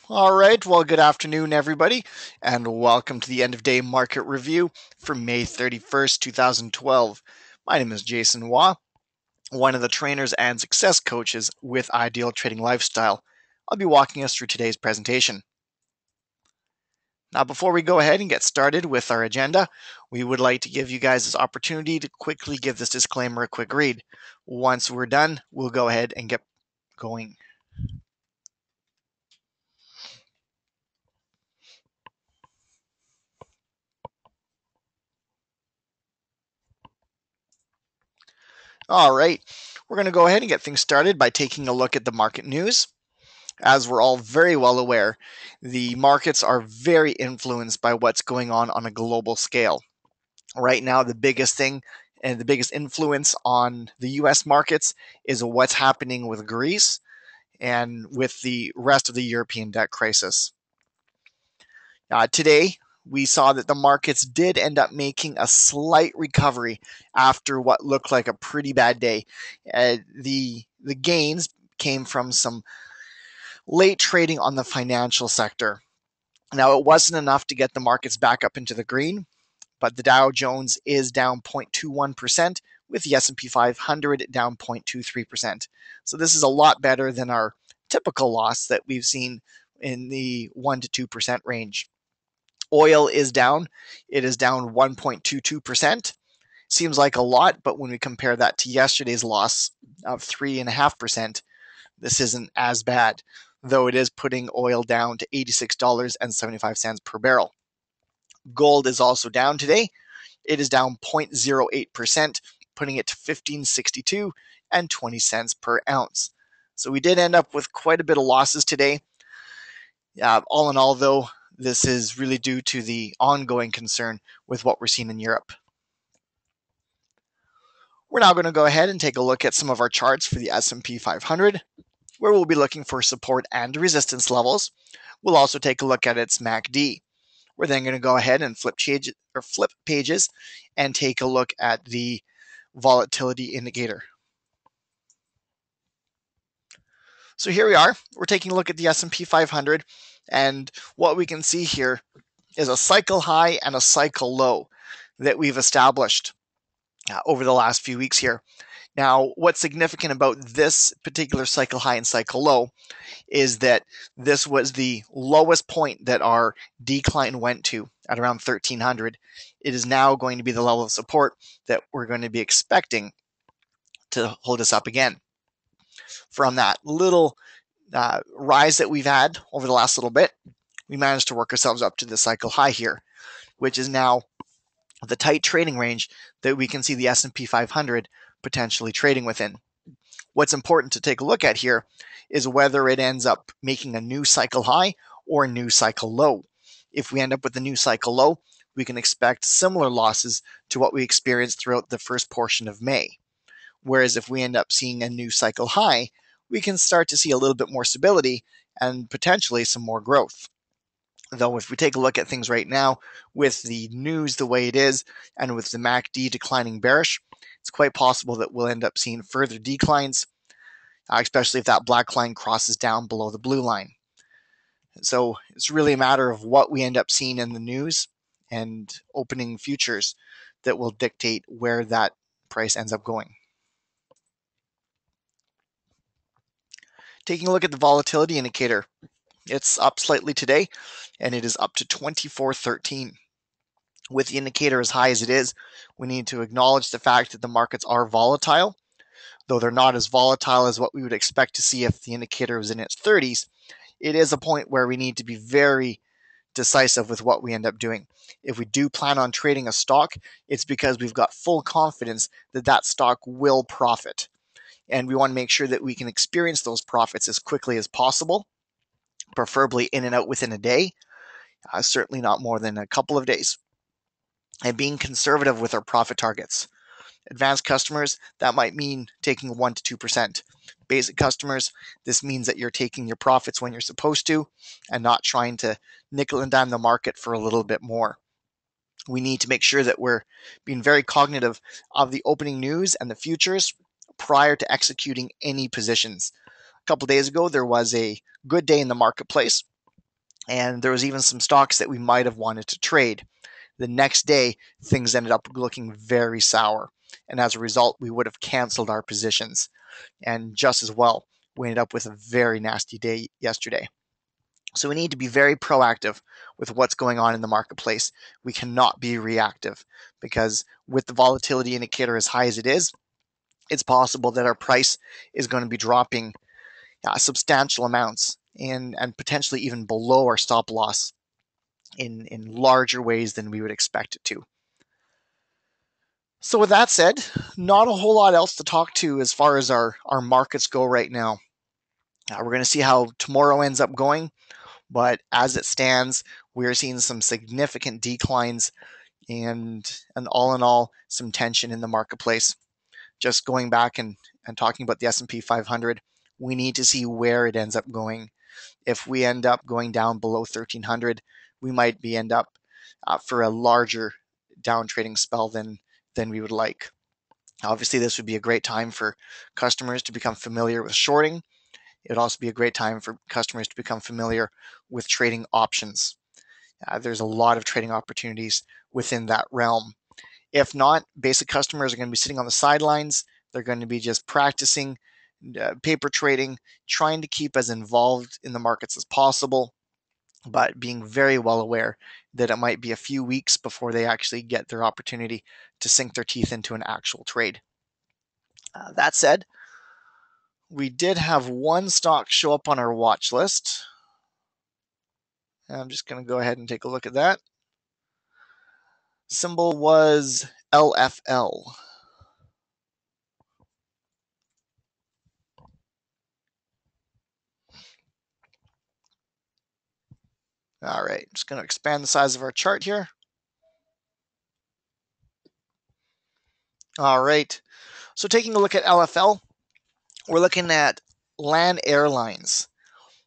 All right, well, good afternoon, everybody, and welcome to the end of day market review for May 31st, 2012. My name is Jason Waugh, one of the trainers and success coaches with Ideal Trading Lifestyle. I'll be walking us through today's presentation. Now, before we go ahead and get started with our agenda, we would like to give you guys this opportunity to quickly give this disclaimer a quick read. Once we're done, we'll go ahead and get going. All right, we're going to go ahead and get things started by taking a look at the market news. As we're all very well aware, the markets are very influenced by what's going on a global scale. Right now, the biggest thing and the biggest influence on the US markets is what's happening with Greece and with the rest of the European debt crisis. Today, we saw that the markets did end up making a slight recovery after what looked like a pretty bad day. The gains came from some late trading on the financial sector. Now, it wasn't enough to get the markets back up into the green, but the Dow Jones is down 0.21%, with the S&P 500 down 0.23%. So this is a lot better than our typical loss that we've seen in the 1 to 2% range. Oil is down. It is down 1.22%. Seems like a lot, but when we compare that to yesterday's loss of 3.5%, this isn't as bad, though it is putting oil down to $86.75 per barrel. Gold is also down today. It is down 0.08%, putting it to 1562 and 20 cents per ounce. So we did end up with quite a bit of losses today. All in all, though, this is really due to the ongoing concern with what we're seeing in Europe. We're now going to go ahead and take a look at some of our charts for the S&P 500, where we'll be looking for support and resistance levels. We'll also take a look at its MACD. We're then going to go ahead and flip pages and take a look at the volatility indicator. So here we are. We're taking a look at the S&P 500, and what we can see here is a cycle high and a cycle low that we've established over the last few weeks here. Now, what's significant about this particular cycle high and cycle low is that this was the lowest point that our decline went to at around 1300. It is now going to be the level of support that we're going to be expecting to hold us up again. From that little rise that we've had over the last little bit, we managed to work ourselves up to the cycle high here, which is now the tight trading range that we can see the S&P 500 potentially trading within. What's important to take a look at here is whether it ends up making a new cycle high or a new cycle low. If we end up with a new cycle low, we can expect similar losses to what we experienced throughout the first portion of May. Whereas if we end up seeing a new cycle high, we can start to see a little bit more stability and potentially some more growth. Though if we take a look at things right now with the news the way it is and with the MACD declining bearish, it's quite possible that we'll end up seeing further declines, especially if that black line crosses down below the blue line. So it's really a matter of what we end up seeing in the news and opening futures that will dictate where that price ends up going. Taking a look at the volatility indicator, it's up slightly today, and it is up to 2413. With the indicator as high as it is, we need to acknowledge the fact that the markets are volatile, though they're not as volatile as what we would expect to see if the indicator was in its 30s. It is a point where we need to be very decisive with what we end up doing. If we do plan on trading a stock, it's because we've got full confidence that that stock will profit. And we want to make sure that we can experience those profits as quickly as possible, preferably in and out within a day, certainly not more than a couple of days. And being conservative with our profit targets. Advanced customers, that might mean taking 1 to 2%. Basic customers, this means that you're taking your profits when you're supposed to and not trying to nickel and dime the market for a little bit more. We need to make sure that we're being very cognitive of the opening news and the futures prior to executing any positions. A couple days ago, there was a good day in the marketplace. and there was even some stocks that we might have wanted to trade. The next day, things ended up looking very sour, and as a result, we would have canceled our positions. And just as well, we ended up with a very nasty day yesterday. So we need to be very proactive with what's going on in the marketplace. We cannot be reactive, because with the volatility indicator as high as it is, it's possible that our price is going to be dropping substantial amounts and potentially even below our stop loss in larger ways than we would expect it to. So with that said, not a whole lot else to talk to as far as our markets go right now. We're going to see how tomorrow ends up going, but as it stands, we are seeing some significant declines and all in all, some tension in the marketplace. Just going back and talking about the S&P 500, we need to see where it ends up going. If we end up going down below 1300, we might be end up for a larger down trading spell than we would like. Obviously, this would be a great time for customers to become familiar with shorting. It would also be a great time for customers to become familiar with trading options. There's a lot of trading opportunities within that realm. If not, basic customers are going to be sitting on the sidelines. They're going to be just practicing paper trading, trying to keep as involved in the markets as possible, but being very well aware that it might be a few weeks before they actually get their opportunity to sink their teeth into an actual trade. That said, we did have one stock show up on our watch list. I'm just going to go ahead and take a look at that. Symbol was LFL. All right, just going to expand the size of our chart here. All right, so taking a look at LFL, we're looking at LAN Airlines.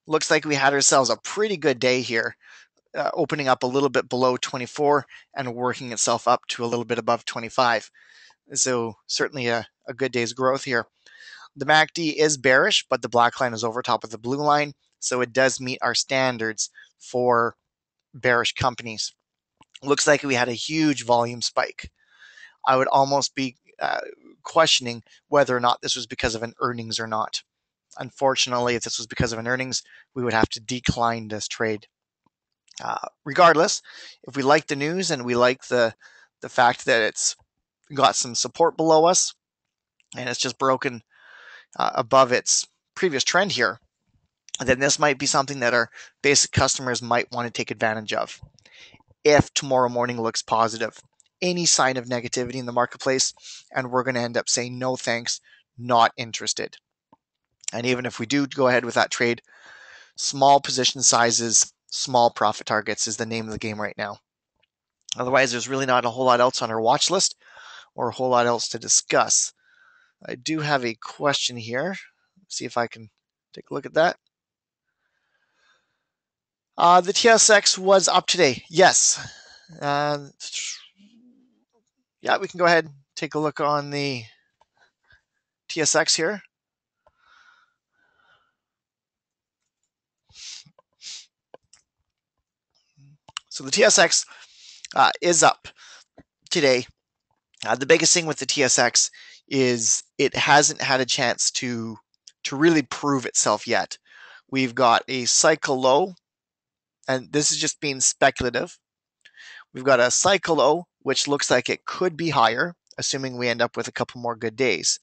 Looks like we had ourselves a pretty good day here, opening up a little bit below 24 and working itself up to a little bit above 25. So certainly a good day's growth here. The MACD is bearish, but the black line is over top of the blue line, so it does meet our standards for bearish companies. Looks like we had a huge volume spike. I would almost be questioning whether or not this was because of an earnings or not. Unfortunately, if this was because of an earnings, we would have to decline this trade. Regardless, if we like the news and we like the fact that it's got some support below us and it's just broken above its previous trend here, then this might be something that our basic customers might want to take advantage of. If tomorrow morning looks positive, any sign of negativity in the marketplace, and we're going to end up saying no thanks, not interested. And even if we do go ahead with that trade, small position sizes, small profit targets is the name of the game right now. Otherwise, there's really not a whole lot else on our watch list or a whole lot else to discuss. I do have a question here. See if I can take a look at that. The TSX was up today. Yes. Yeah, we can go ahead and take a look on the TSX here. So the TSX is up today. The biggest thing with the TSX is it hasn't had a chance to really prove itself yet. We've got a cycle low, and this is just being speculative. We've got a cycle low, which looks like it could be higher, assuming we end up with a couple more good days.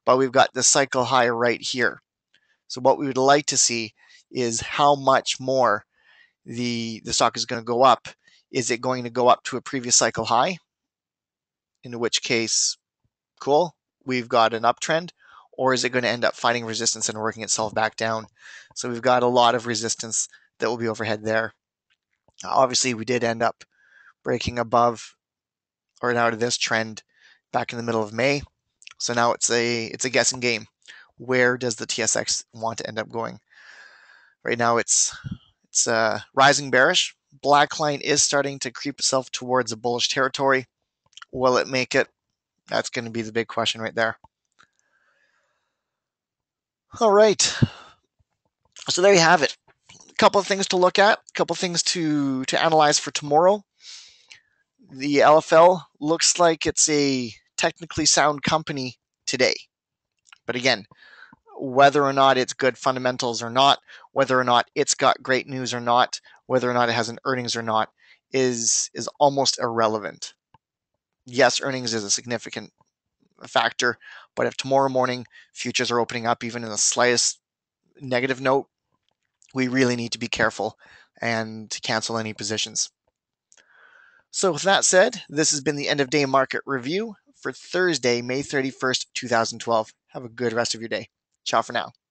But we've got the cycle high right here. So what we would like to see is how much more the stock is going to go up. Is it going to go up to a previous cycle high? In which case, cool, we've got an uptrend. Or is it going to end up finding resistance and working itself back down? So we've got a lot of resistance that will be overhead there. Obviously, we did end up breaking above or out of this trend back in the middle of May. So now it's a guessing game. Where does the TSX want to end up going? Right now it's rising bearish. Black line is starting to creep itself towards a bullish territory. Will it make it? That's going to be the big question right there. All right. So there you have it. A couple of things to look at, a couple things to analyze for tomorrow. The LFL looks like it's a technically sound company today. But again, whether or not it's good fundamentals or not, whether or not it's got great news or not, whether or not it has an earnings or not, is almost irrelevant. Yes, earnings is a significant factor, but if tomorrow morning futures are opening up even in the slightest negative note, we really need to be careful and cancel any positions. So with that said, this has been the end of day market review for Thursday, May 31st, 2012. Have a good rest of your day. Ciao for now.